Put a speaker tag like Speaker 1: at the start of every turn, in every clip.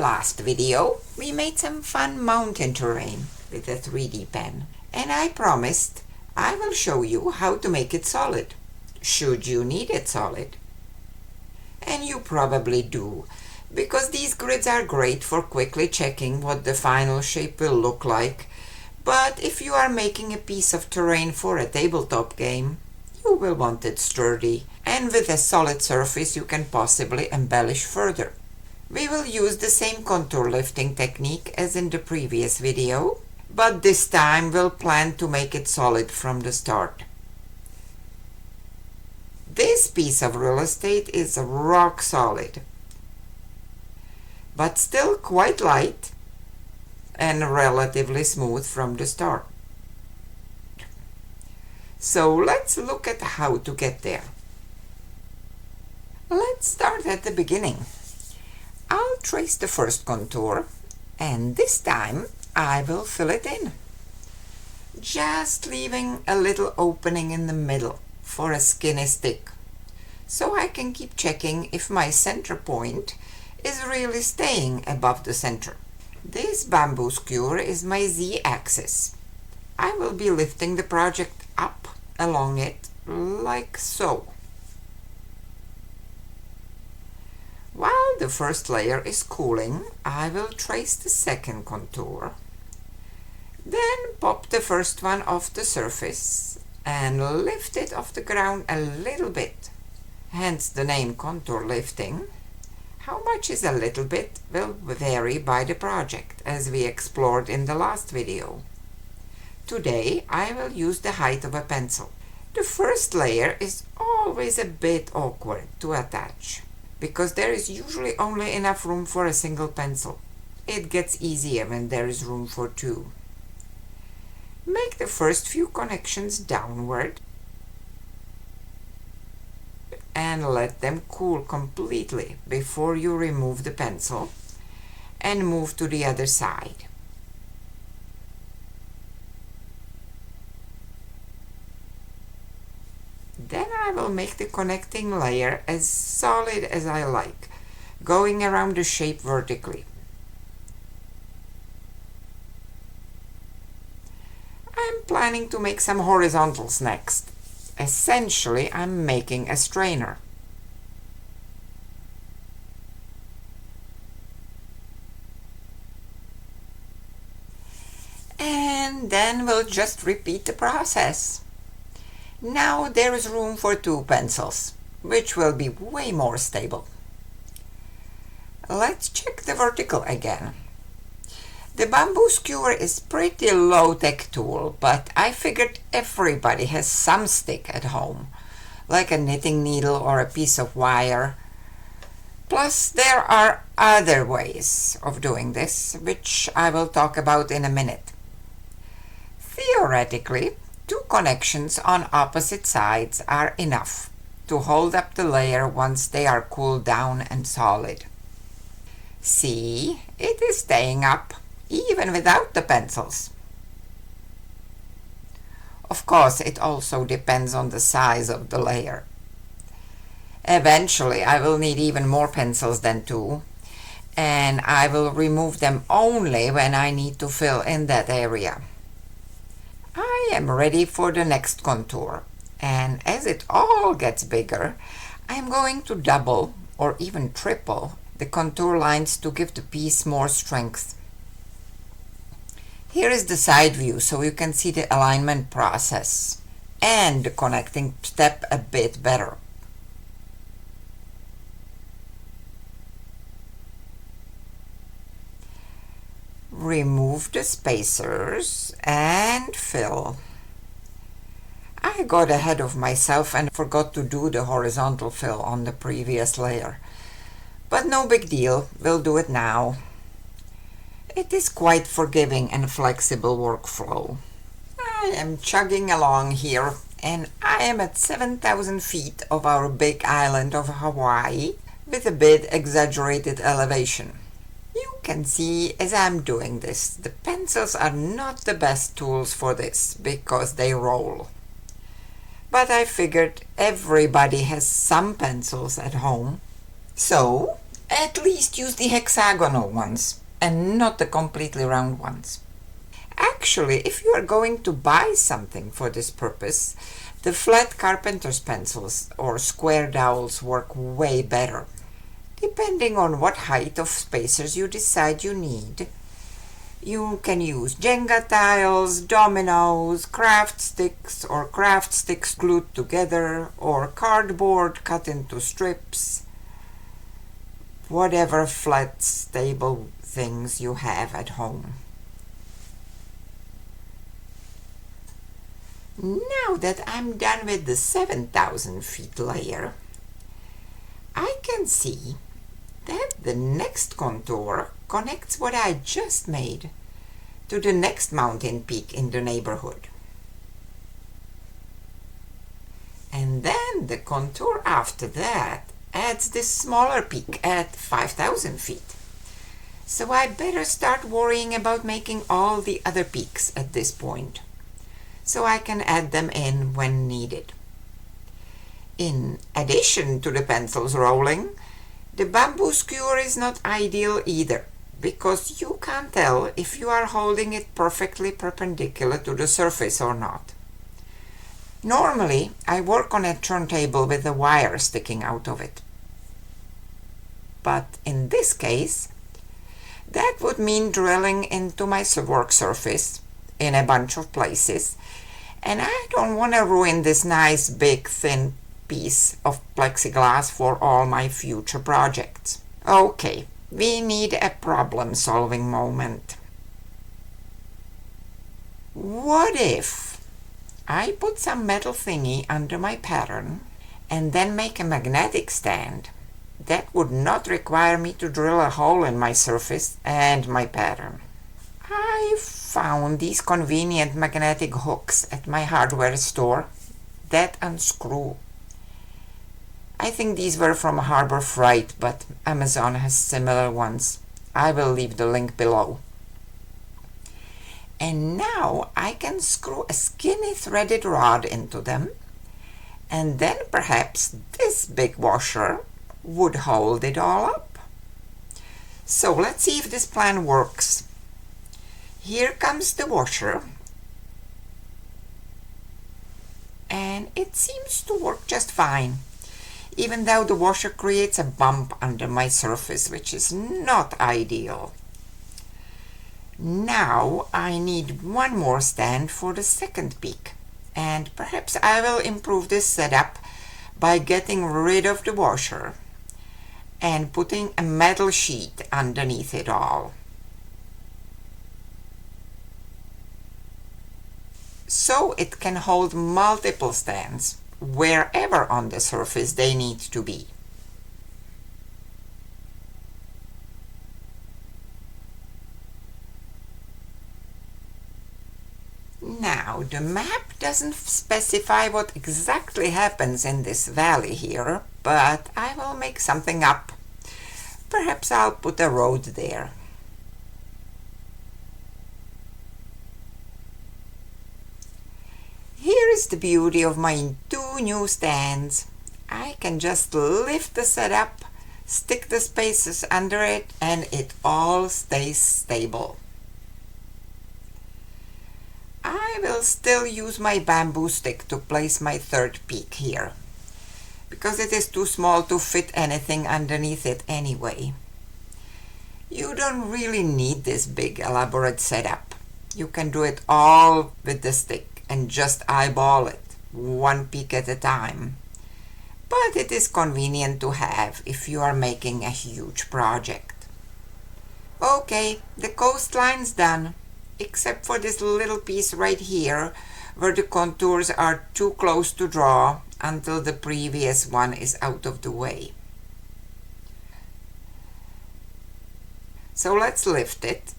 Speaker 1: last video, we made some fun mountain terrain with a 3D pen, and I promised I will show you how to make it solid, should you need it solid. And you probably do, because these grids are great for quickly checking what the final shape will look like, but if you are making a piece of terrain for a tabletop game, you will want it sturdy, and with a solid surface you can possibly embellish further. We will use the same contour lifting technique as in the previous video, but this time we'll plan to make it solid from the start. This piece of real estate is rock solid, but still quite light and relatively smooth from the start. So let's look at how to get there. Let's start at the beginning. I'll trace the first contour, and this time I will fill it in, just leaving a little opening in the middle for a skinny stick, so I can keep checking if my center point is really staying above the center. This bamboo skewer is my Z-axis. I will be lifting the project up along it like so. While the first layer is cooling, I will trace the second contour. Then pop the first one off the surface and lift it off the ground a little bit, hence the name contour lifting. How much is a little bit will vary by the project, as we explored in the last video. Today I will use the height of a pencil. The first layer is always a bit awkward to attach, because there is usually only enough room for a single pencil. It gets easier when there is room for two. Make the first few connections downward and let them cool completely before you remove the pencil and move to the other side. Then I will make the connecting layer as solid as I like, going around the shape vertically. I'm planning to make some horizontals next. Essentially, I'm making a strainer. And then we'll just repeat the process. Now there is room for two pencils, which will be way more stable. Let's check the vertical again. The bamboo skewer is pretty low-tech tool, but I figured everybody has some stick at home, like a knitting needle or a piece of wire. Plus, there are other ways of doing this, which I will talk about in a minute. Theoretically, two connections on opposite sides are enough to hold up the layer once they are cooled down and solid. See, it is staying up, even without the pencils. Of course, it also depends on the size of the layer. Eventually, I will need even more pencils than two, and I will remove them only when I need to fill in that area. I am ready for the next contour, and as it all gets bigger, I am going to double or even triple the contour lines to give the piece more strength. Here is the side view, so you can see the alignment process and the connecting step a bit better. Remove the spacers and fill. I got ahead of myself and forgot to do the horizontal fill on the previous layer. But no big deal, we'll do it now. It is quite forgiving and flexible workflow. I am chugging along here, and I am at 7,000 feet of our big island of Hawaii with a bit exaggerated elevation. You can see as I'm doing this, the pencils are not the best tools for this because they roll. But I figured everybody has some pencils at home. So At least use the hexagonal ones and not the completely round ones. Actually, if you are going to buy something for this purpose, the flat carpenter's pencils or square dowels work way better. Depending on what height of spacers you decide you need, you can use Jenga tiles, dominoes, craft sticks, or craft sticks glued together, or cardboard cut into strips, whatever flat, stable things you have at home. Now that I'm done with the 7,000 feet layer, I can see that the next contour connects what I just made to the next mountain peak in the neighborhood. And then the contour after that adds this smaller peak at 5,000 feet. So I better start worrying about making all the other peaks at this point, so I can add them in when needed. In addition to the pencils rolling, the bamboo skewer is not ideal either, because you can't tell if you are holding it perfectly perpendicular to the surface or not. Normally, I work on a turntable with a wire sticking out of it. But in this case, that would mean drilling into my work surface in a bunch of places, and I don't want to ruin this nice big thin piece of plexiglass for all my future projects. Okay, we need a problem-solving moment. What if I put some metal thingy under my pattern and then make a magnetic stand? That would not require me to drill a hole in my surface and my pattern. I found these convenient magnetic hooks at my hardware store that unscrew. I think these were from Harbor Freight, but Amazon has similar ones. I will leave the link below. And now I can screw a skinny threaded rod into them, and then perhaps this big washer would hold it all up. So let's see if this plan works. Here comes the washer, and it seems to work just fine, even though the washer creates a bump under my surface, which is not ideal. Now I need one more stand for the second peak, and perhaps I will improve this setup by getting rid of the washer and putting a metal sheet underneath it all, so it can hold multiple stands wherever on the surface they need to be. Now, the map doesn't specify what exactly happens in this valley here, but I will make something up. Perhaps I'll put a road there. Here is the beauty of my two new stands. I can just lift the setup, stick the spacers under it, and it all stays stable. I will still use my bamboo stick to place my third peak here, because it is too small to fit anything underneath it anyway. You don't really need this big elaborate setup. You can do it all with the stick and just eyeball it, one peak at a time. But it is convenient to have if you are making a huge project. Okay, the coastline's done, except for this little piece right here where the contours are too close to draw until the previous one is out of the way. So let's lift it.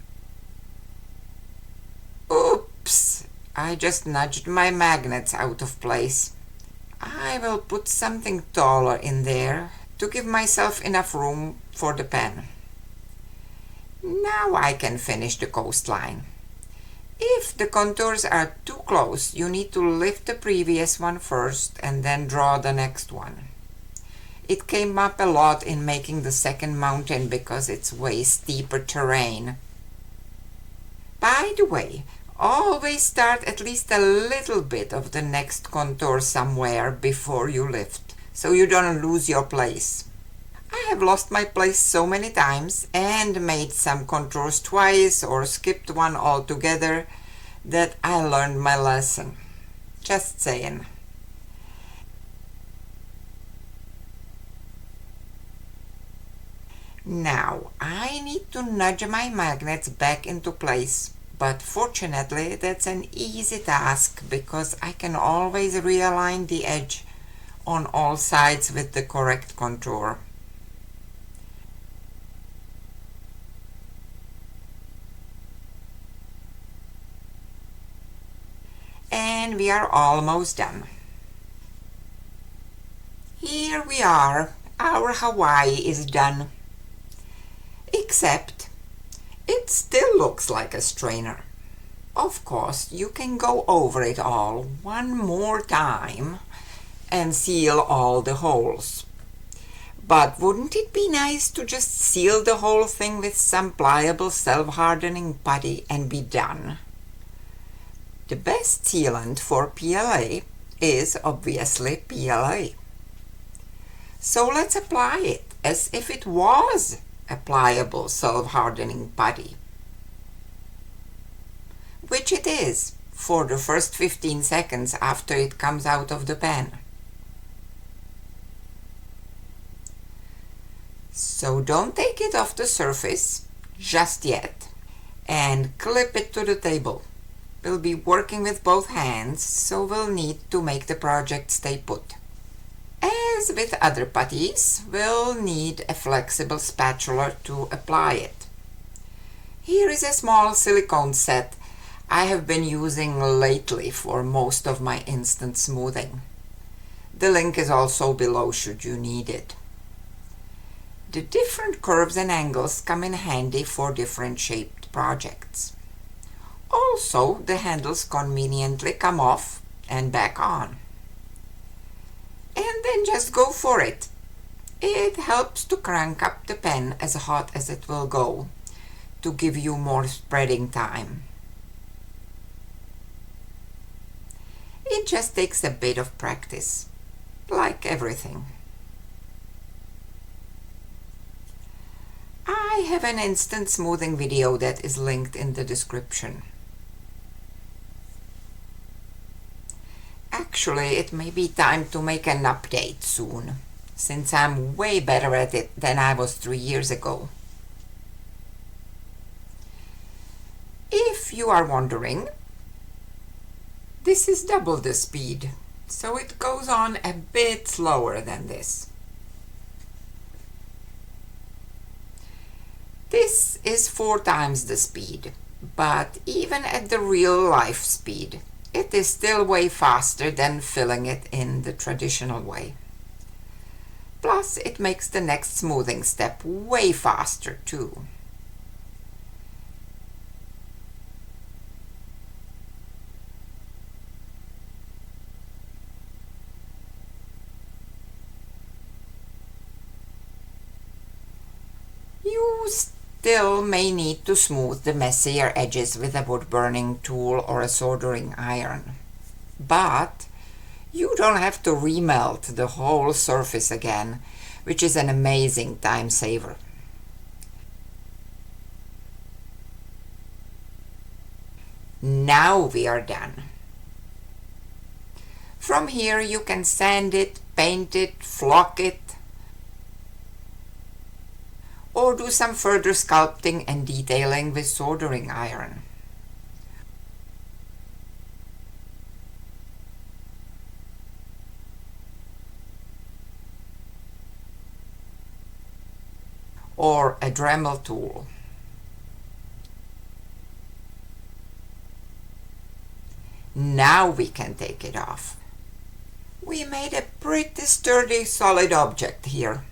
Speaker 1: Oops! I just nudged my magnets out of place. I will put something taller in there to give myself enough room for the pen. Now I can finish the coastline. If the contours are too close, you need to lift the previous one first and then draw the next one. It came up a lot in making the second mountain because it's way steeper terrain. By the way, always start at least a little bit of the next contour somewhere before you lift, so you don't lose your place. I have lost my place so many times and made some contours twice or skipped one altogether that I learned my lesson. Just saying. Now, I need to nudge my magnets back into place, but fortunately that's an easy task because I can always realign the edge on all sides with the correct contour. And we are almost done. Here we are, our Hawaii is done. Except it still looks like a strainer. Of course, you can go over it all one more time and seal all the holes. But wouldn't it be nice to just seal the whole thing with some pliable self-hardening putty and be done? The best sealant for PLA is obviously PLA. So let's apply it as if it was a pliable self-hardening putty, which it is for the first 15 seconds after it comes out of the pan. So don't take it off the surface just yet and clip it to the table. We'll be working with both hands, so we'll need to make the project stay put. As with other putties, we'll need a flexible spatula to apply it. Here is a small silicone set I have been using lately for most of my instant smoothing. The link is also below should you need it. The different curves and angles come in handy for different shaped projects. Also, the handles conveniently come off and back on. And then just go for it. It helps to crank up the pen as hot as it will go to give you more spreading time. It just takes a bit of practice, like everything. I have an instant smoothing video that is linked in the description. Actually, it may be time to make an update soon, since I'm way better at it than I was 3 years ago. If you are wondering, this is double the speed, so it goes on a bit slower than this. This is 4 times the speed, but even at the real life speed, it is still way faster than filling it in the traditional way. Plus, it makes the next smoothing step way faster too. You still may need to smooth the messier edges with a wood burning tool or a soldering iron. But you don't have to remelt the whole surface again, which is an amazing time saver. Now we are done. From here you can sand it, paint it, flock it, or do some further sculpting and detailing with soldering iron. Or a Dremel tool. Now we can take it off. We made a pretty sturdy solid object here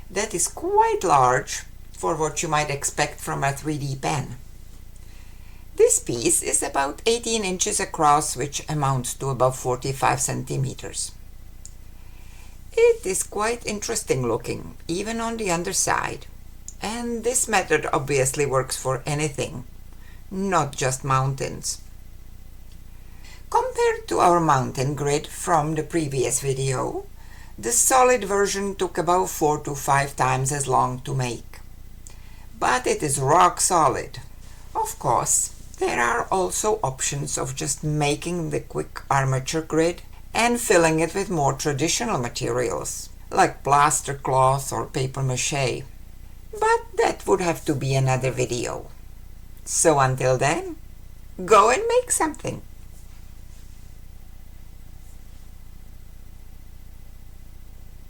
Speaker 1: that is quite large for what you might expect from a 3D pen. This piece is about 18 inches across, which amounts to about 45 centimeters. It is quite interesting looking, even on the underside. And this method obviously works for anything, not just mountains. Compared to our mountain grid from the previous video, the solid version took about 4 to 5 times as long to make. But it is rock solid. Of course, there are also options of just making the quick armature grid and filling it with more traditional materials, like plaster cloth or paper mache. But that would have to be another video. So until then, go and make something.